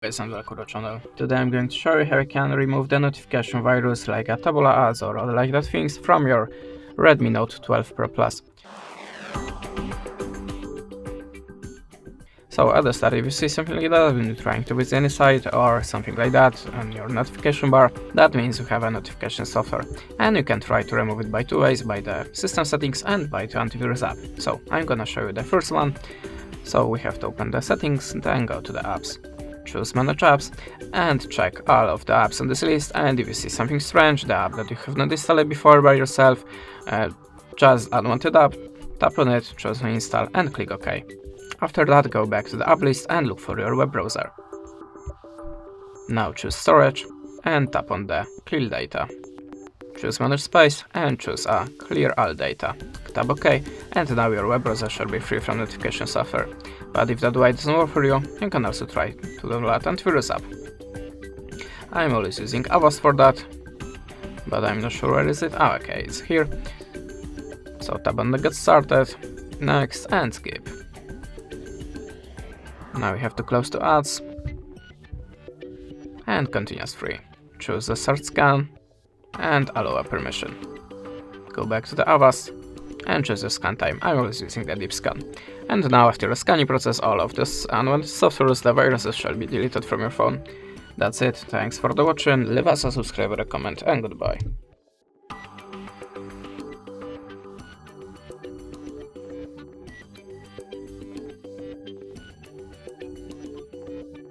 Guys, and welcome to the channel. Today I'm going to show you how you can remove the notification virus like a Tabula ads or other like that things from your Redmi Note 12 Pro Plus. So at the start, if you see something like that when you're trying to visit any site or something like that on your notification bar, that means you have a notification software, and you can try to remove it by two ways: by the system settings and by the antivirus app. So I'm gonna show you the first one. So we have to open the settings, then go to the apps. Choose Manage Apps and check all of the apps on this list, and if you see something strange, the app that you have not installed before by yourself, just unwanted app, tap on it, choose Install and click OK. After that, go back to the app list and look for your web browser. Now choose Storage and tap on the Clear Data. Choose Manage Space and choose Clear All Data. Tap OK, and now your web browser should be free from notification software. But if that way doesn't work for you, you can also try to download antivirus app. I'm always using Avast for that, but I'm not sure where is it. Okay, it's here. So tap on the Get Started, Next and Skip. Now we have to close the ads and continue as free. Choose the Start Scan and allow a permission. Go back to the Avast and choose the scan time. I'm always using the deep scan. And now after the scanning process, all of this unwanted software, the viruses shall be deleted from your phone. That's it, thanks for the watching, leave us a subscribe, a comment and goodbye.